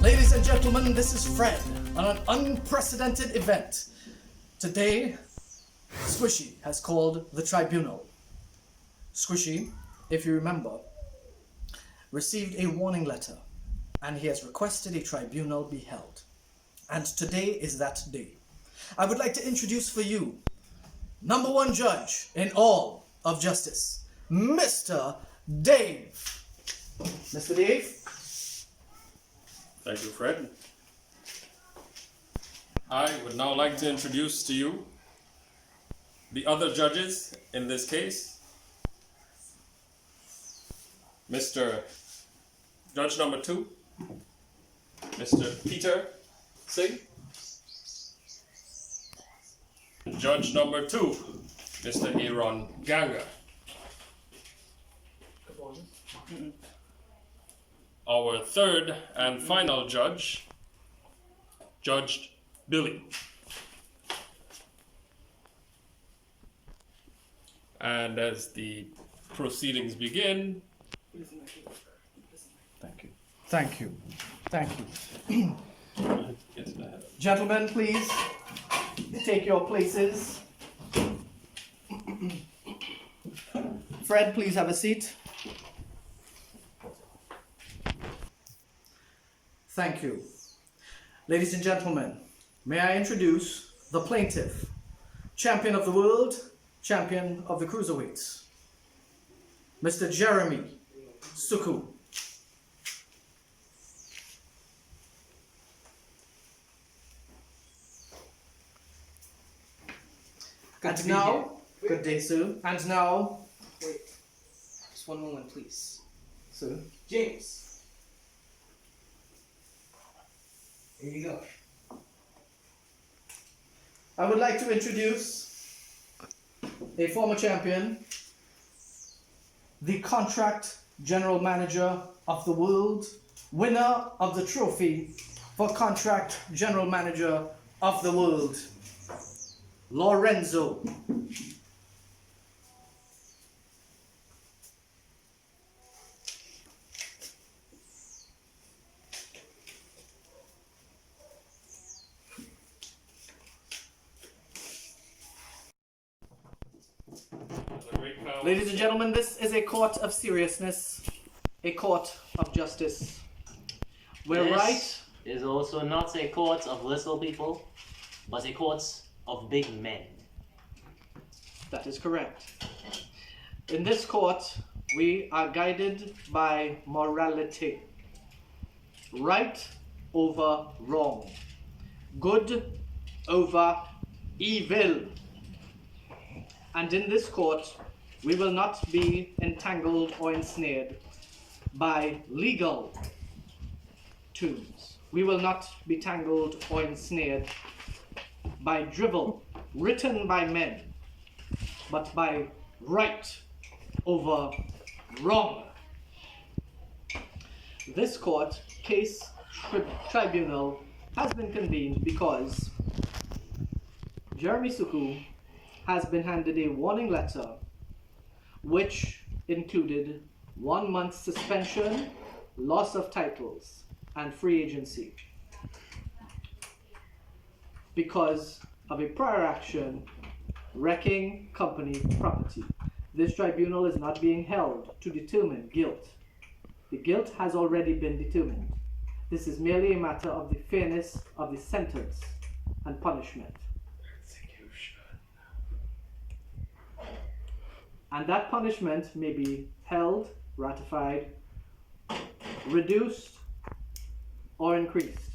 Ladies and gentlemen, this is Fred on an unprecedented event. Today, Squishy has called the tribunal. Squishy, if you remember, received a warning letter and he has requested a tribunal be held. And today is that day. I would like to introduce for you number one judge in all of justice, Mr. Dave. Mr. Dave? Thank you, Fred. I would now like to introduce to you the other judges in this case. Mr. Judge number 2, Mr. Peter Singh. Judge number 2, Mr. Aaron Ganga. Our third and final judge, Judge Billy. And as the proceedings begin, Thank you. Gentlemen, please take your places. Fred, please have a seat. Thank you. Ladies and gentlemen, may I introduce the plaintiff, champion of the world, champion of the cruiserweights, Mr. Jeremy Suku. And now, good day, sir. And now, Wait, just one moment, please. sir. James. Here you go. I would like to introduce a former champion, the contract general manager of the world, winner of the trophy for contract general manager of the world, Lorenzo. Ladies and gentlemen, this is a court of seriousness, a court of justice. We're This right. is also not a court of little people, but a court of big men. That is correct. In this court, we are guided by morality. Right over wrong. Good over evil. And in this court, we will not be entangled or ensnared by legal terms. We will not be tangled or ensnared by drivel written by men, but by right over wrong. This court case tribunal has been convened because Jeremy Suku has been handed a warning letter which included 1 month suspension, loss of titles, and free agency because of a prior action wrecking company property. This tribunal is not being held to determine guilt. The guilt has already been determined. This is merely a matter of the fairness of the sentence and punishment. And that punishment may be held, ratified, reduced, or increased,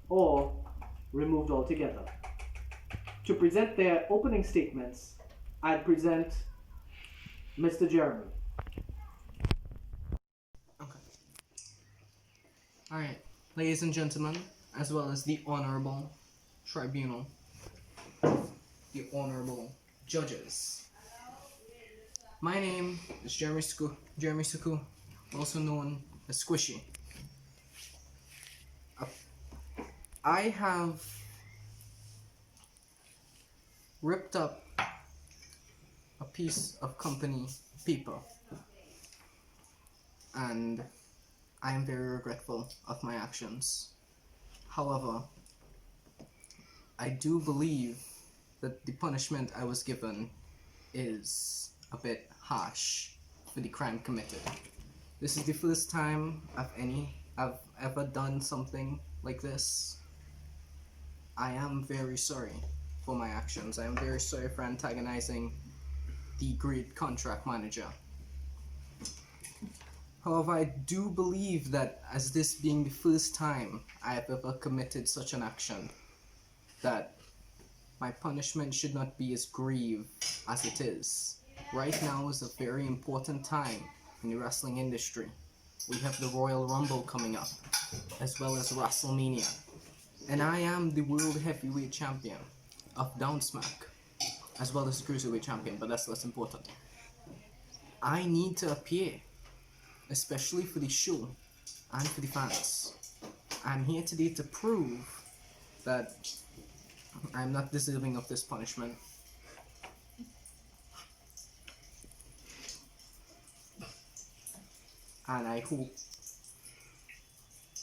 or removed altogether. To present their opening statements, I present Mr. Jeremy. Okay. Alright, ladies and gentlemen, as well as the honorable tribunal, the honorable judges. My name is Jeremy Suku, also known as Squishy. I have ripped up a piece of company paper and I am very regretful of my actions. However, I do believe that the punishment I was given is a bit harsh for the crime committed. This is the first time I've ever done something like this. I am very sorry for my actions. I am very sorry for antagonizing the great contract manager. However, I do believe that as this being the first time I have ever committed such an action, that my punishment should not be as grave as it is. Right now is a very important time in the wrestling industry. We have the Royal Rumble coming up, as well as WrestleMania. And I am the World Heavyweight Champion of Downsmack, as well as the Cruiserweight Champion, but that's less important. I need to appear, especially for the show and for the fans. I'm here today to prove that I'm not deserving of this punishment. And I hope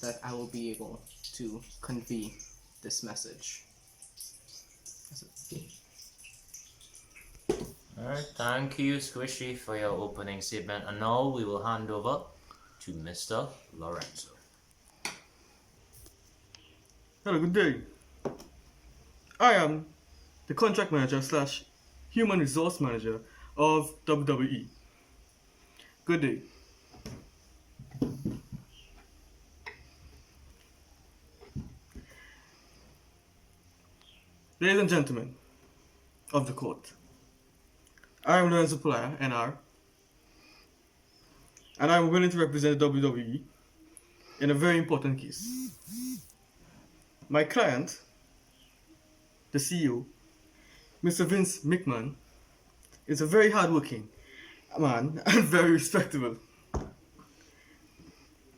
that I will be able to convey this message. Alright, thank you, Squishy, for your opening statement. And now we will hand over to Mr. Lorenzo. Hello, good day. I am the contract manager slash human resource manager of WWE. Good day. Ladies and gentlemen of the court, I am Lorenzo Playa, NR, and I am willing to represent WWE in a very important case. My client, the CEO, Mr. Vince McMahon, is a very hardworking man and very respectable.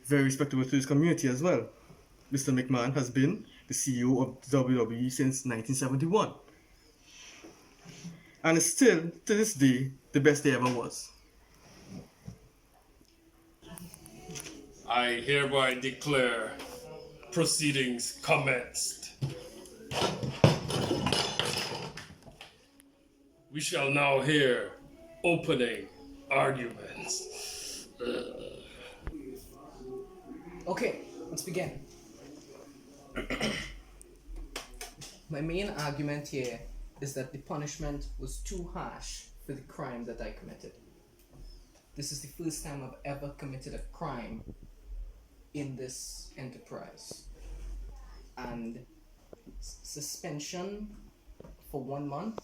Very respectable to his community as well. Mr. McMahon has been the CEO of WWE since 1971. And is still, to this day, the best there ever was. I hereby declare proceedings commenced. We shall now hear opening arguments. Okay, let's begin. My main argument here is that the punishment was too harsh for the crime that I committed. This is the first time I've ever committed a crime in this enterprise. And suspension for 1 month,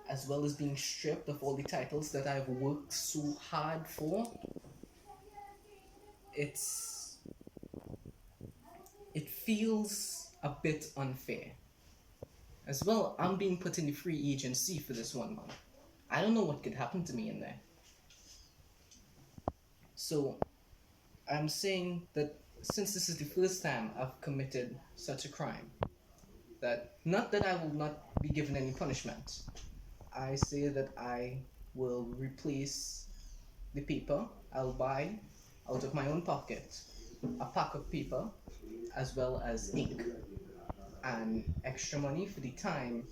as well as being stripped of all the titles that I've worked so hard for, it feels a bit unfair. As well, I'm being put in the free agency for this 1 month. I don't know what could happen to me in there. So, I'm saying that since this is the first time I've committed such a crime, that not that I will not be given any punishment, I say that I will replace the paper. I'll buy out of my own pocket a pack of paper as well as ink and extra money for the time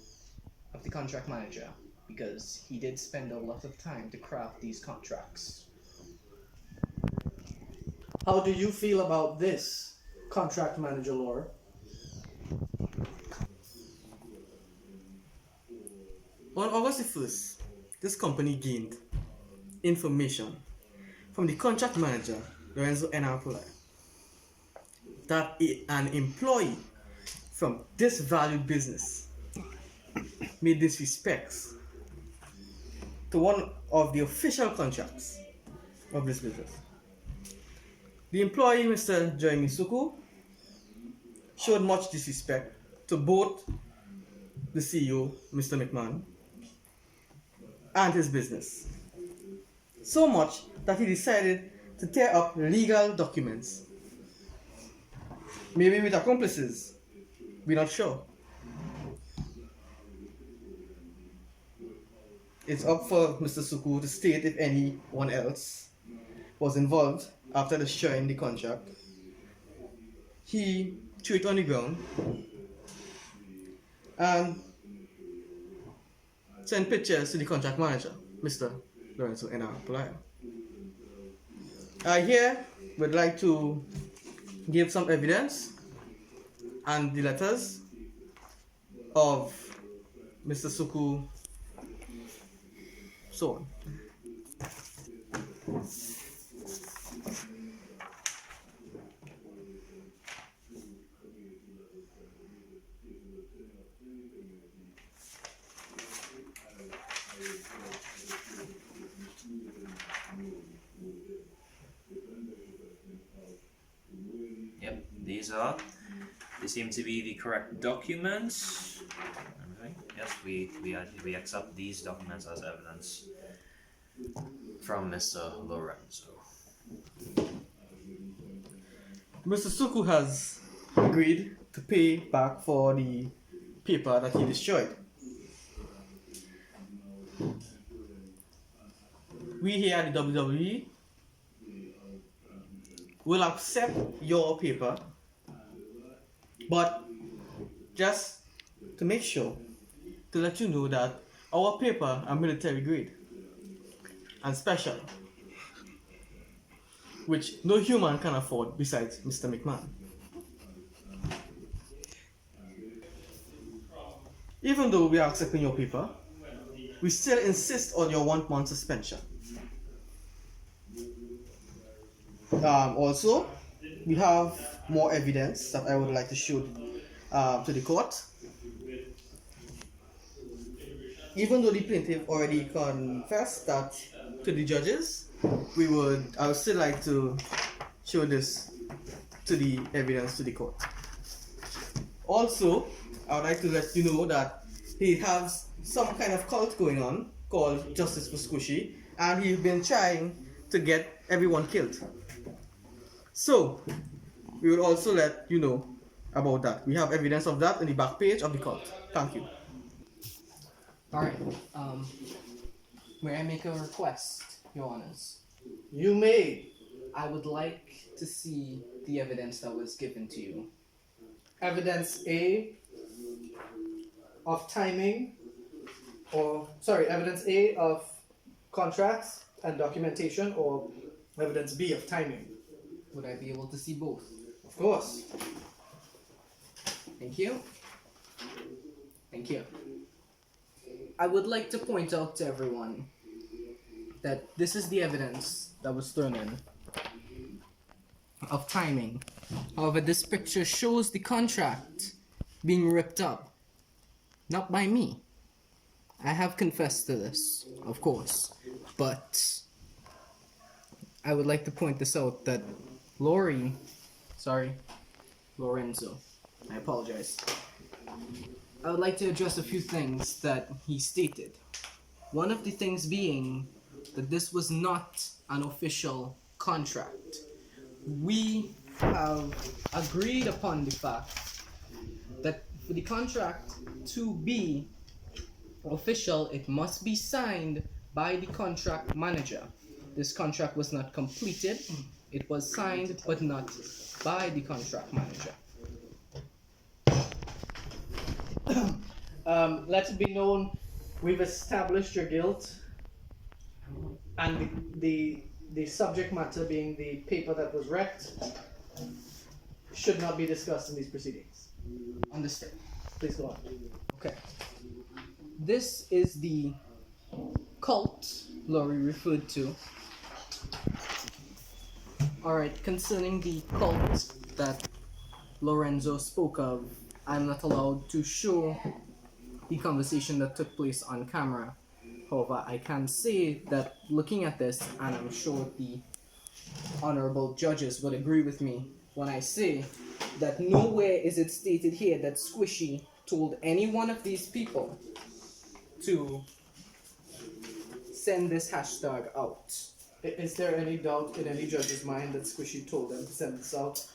of the contract manager, because he did spend a lot of time to craft these contracts. How do you feel about this, contract manager Laura? On August 1st, this company gained information from the contract manager, Lorenzo Playa, that an employee from this valued business made disrespects to one of the official contracts of this business. The employee, Mr. Jeremy Suku, showed much disrespect to both the CEO, Mr. McMahon, and his business. So much that he decided to tear up legal documents. Maybe with accomplices, we're not sure. It's up for Mr. Suku to state if anyone else was involved after destroying the contract. He threw it on the ground and sent pictures to the contract manager, Mr. Lorenzo N.R. Polayo. I here would like to give some evidence and the letters of Mr. Suku so on. Yep, they seem to be the correct documents. Okay. Yes, we accept these documents as evidence from Mr. Lorenzo. Mr. Suku has agreed to pay back for the paper that he destroyed. We here at the WWE will accept your paper, but just to make sure, to let you know that our paper are military grade and special, which no human can afford besides Mr. McMahon. Even though we are accepting your paper, we still insist on your 1 month suspension. Also, we have more evidence that I would like to show to the court. Even though the plaintiff already confessed that to the judges, I would still like to show this to the evidence to the court. Also, I would like to let you know that he has some kind of cult going on called Justice for Squishy, and he's been trying to get everyone killed. So, we will also let you know about that. We have evidence of that on the back page of the cult. Thank you. Alright, may I make a request, Your Honors? You may. I would like to see the evidence that was given to you. Evidence A of timing, evidence A of contracts and documentation, or evidence B of timing. Would I be able to see both? Of course. Thank you. Thank you. I would like to point out to everyone that this is the evidence that was thrown in of timing. However, this picture shows the contract being ripped up. Not by me. I have confessed to this, of course. But I would like to point this out that Lorenzo, I apologize. I would like to address a few things that he stated. One of the things being that this was not an official contract. We have agreed upon the fact that for the contract to be official, it must be signed by the contract manager. This contract was not completed. It was signed, but not by the contract manager. Let it be known, we've established your guilt, and the subject matter being the paper that was wrecked should not be discussed in these proceedings. Understand? Please go on. Okay. This is the cult Laurie referred to. Alright, concerning the cult that Lorenzo spoke of, I'm not allowed to show the conversation that took place on camera. However, I can say that looking at this, and I'm sure the honorable judges would agree with me when I say that nowhere is it stated here that Squishy told any one of these people to send this hashtag out. Is there any doubt in any judge's mind that Squishy told them to send this out?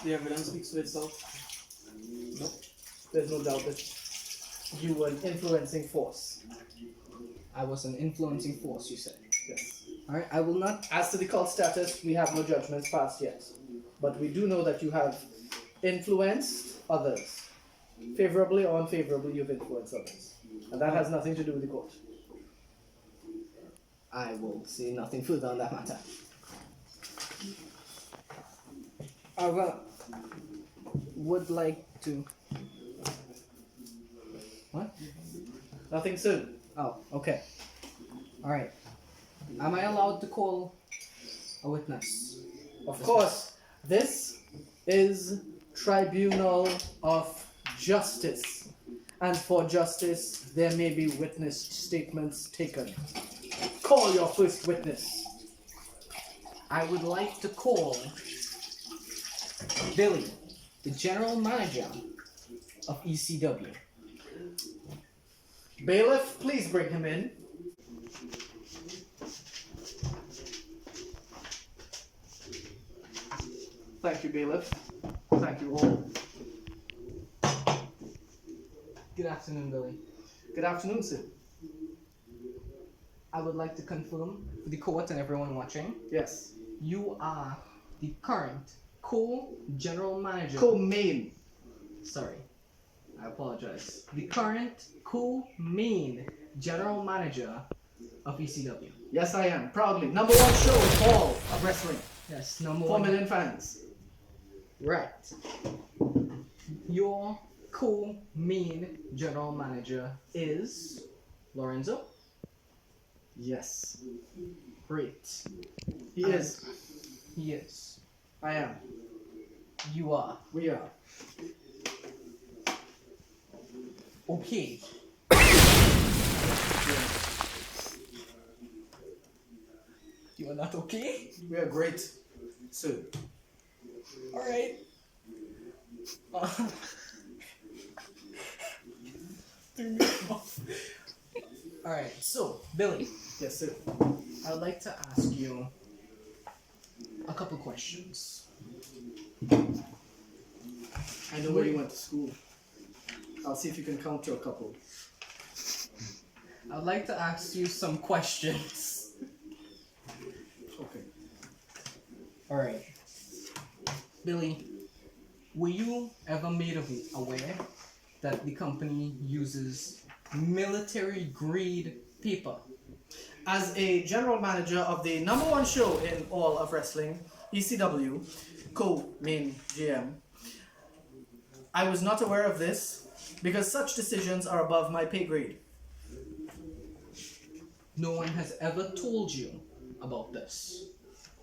The evidence speaks for itself. No, there's no doubt that you were an influencing force. I was an influencing force, you said. Yes. Alright, I will not. As to the cult status, we have no judgments passed yet. But we do know that you have influenced others. Favorably or unfavorably, you've influenced others. And that has nothing to do with the court. I will say nothing further on that matter. I would like to. What? Nothing soon. Oh, okay. Alright. Am I allowed to call a witness? Of course, this is Tribunal of Justice. And for justice, there may be witness statements taken. Call your first witness. I would like to call Billy, the general manager of ECW. Bailiff, please bring him in. Thank you, Bailiff. Thank you all. Good afternoon, Billy. Good afternoon, sir. I would like to confirm for the court and everyone watching, Yes. you are the current co-general manager. Co-main. Sorry, I apologize. The current co-main general manager of ECW. Yes, I am. Proudly. Number one show in all of wrestling. Yes, number 4 one. million fans. Right. Your co-main general manager is Lorenzo. Yes. Great. He is. He is. I am. You are. We are. Okay. You are not okay? We are great. Sir. Alright. Alright, so, Billy, Yes, sir. I would like to ask you a couple questions. I know where you went to school. I'll see if you can count to a couple. I would like to ask you some questions. Okay. Alright. Billy, were you ever made aware that the company uses military grade paper? As a general manager of the number one show in all of wrestling, ECW, co-main GM, I was not aware of this because such decisions are above my pay grade. No one has ever told you about this.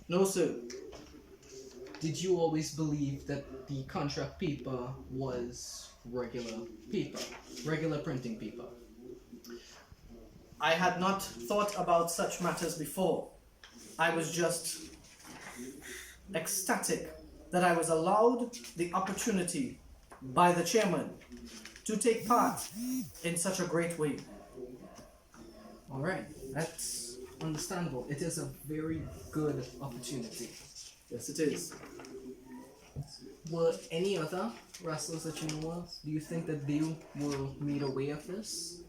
No, sir. Did you always believe that the contract paper was regular paper, regular printing paper? I had not thought about such matters before. I was just ecstatic that I was allowed the opportunity by the chairman to take part in such a great way. Alright, that's understandable. It is a very good opportunity. Yes, it is. Were any other wrestlers that you know of, do you think that they were made aware of this?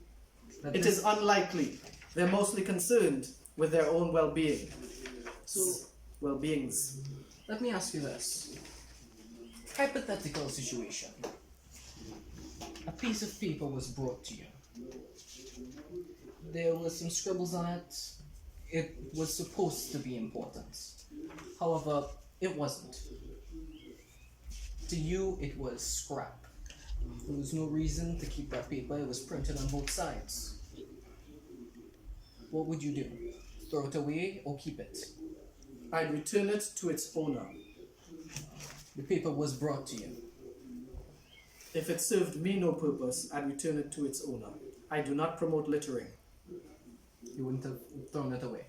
That It this- is unlikely. They're mostly concerned with their own well-being. So, Well-beings. let me ask you this. Hypothetical situation. A piece of paper was brought to you. There were some scribbles on it. It was supposed to be important. However, it wasn't. To you, it was scrap. There was no reason to keep that paper. It was printed on both sides. What would you do? Throw it away or keep it? I'd return it to its owner. The paper was brought to you. If it served me no purpose, I'd return it to its owner. I do not promote littering. You wouldn't have thrown it away.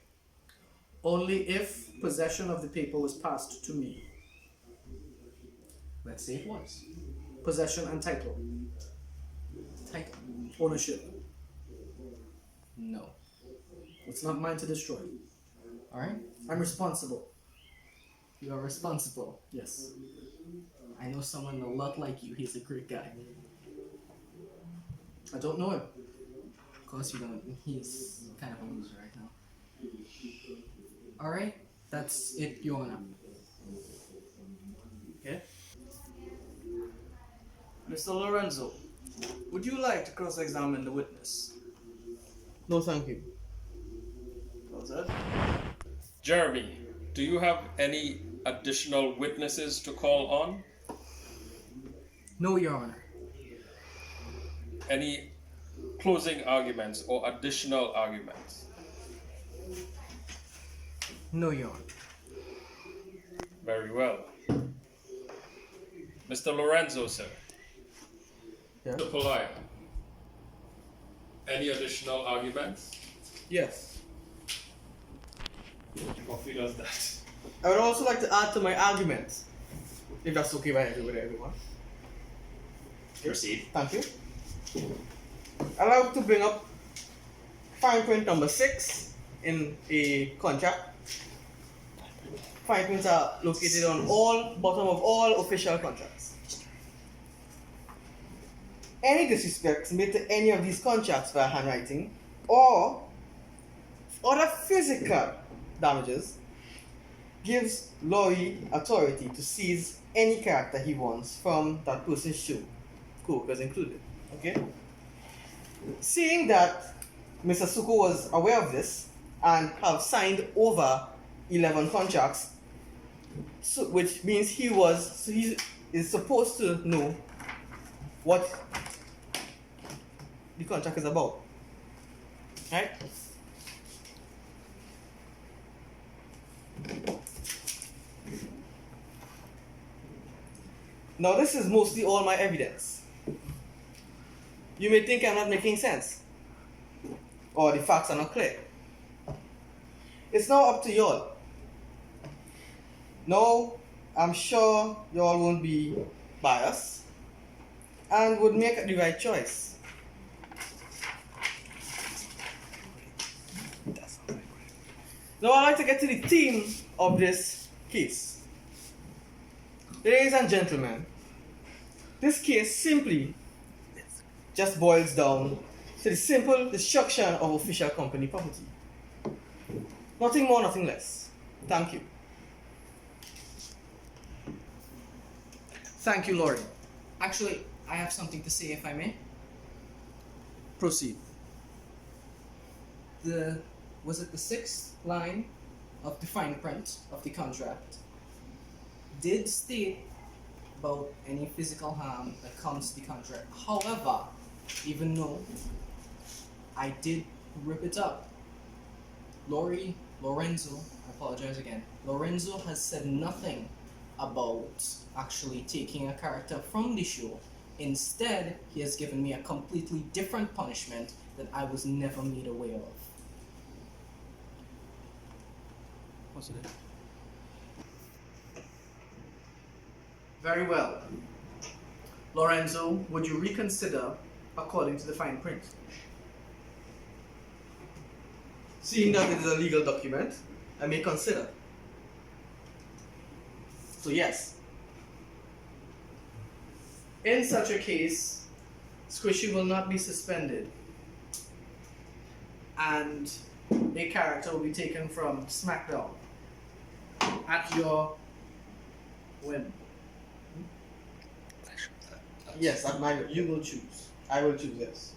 Only if possession of the paper was passed to me. Let's say it was. Possession and title. Title. Ownership. No. It's not mine to destroy. Alright? I'm responsible. You are responsible. Yes. I know someone a lot like you. He's a great guy. I don't know him. Of course you don't. He's kind of a loser right now. Alright, that's it, Your Honor. Okay. Mr. Lorenzo, would you like to cross-examine the witness? No, thank you. Well said. Jeremy, do you have any additional witnesses to call on? No, Your Honor. Any closing arguments or additional arguments? No, Your Honor. Very well. Mr. Lorenzo, sir. Yeah. Mr. Polaya. Any additional arguments? Yes. Coffee does that. I would also like to add to my argument, if that's okay by everyone. Proceed. Thank you. I'd like to bring up fine print number 6 in a contract. Fine prints are located on bottom of all official contracts. Any disrespect made to any of these contracts via handwriting or other physical damages gives Laurie authority to seize any character he wants from that person's show, co-workers included. Okay? Seeing that Mr. Suko was aware of this and have signed over 11 contracts, so, which means he is supposed to know what the contract is about. Right? Now this is mostly all my evidence. You may think I'm not making sense, or the facts are not clear. It's now up to y'all. Now, I'm sure y'all won't be biased and would make the right choice. Now I'd like to get to the theme of this case. Ladies and gentlemen, this case simply just boils down to the simple destruction of official company property. Nothing more, nothing less. Thank you. Thank you, Laurie. Actually, I have something to say if I may. Proceed. Was it the 6th line of the fine print of the contract did state about any physical harm that comes to the contract. However, even though I did rip it up, Lorenzo, I apologize again, Lorenzo has said nothing about actually taking a character from the show. Instead, he has given me a completely different punishment that I was never made aware of. What's it? Very well. Lorenzo, would you reconsider according to the fine print? Seeing that it is a legal document, I may consider. So yes. In such a case, Squishy will not be suspended, and a character will be taken from SmackDown at your whim. Yes, at my You will choose. I will choose yes.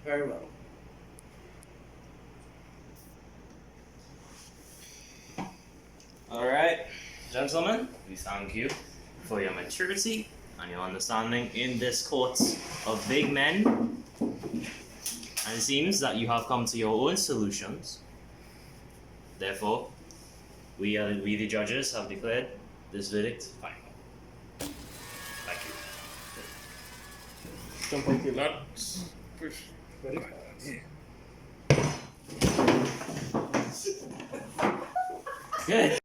Very well. Alright, gentlemen, we thank you for your maturity and your understanding in this court of big men. And it seems that you have come to your own solutions. Therefore, we the judges have declared this verdict final. Thank you. Jump on table. Not Good.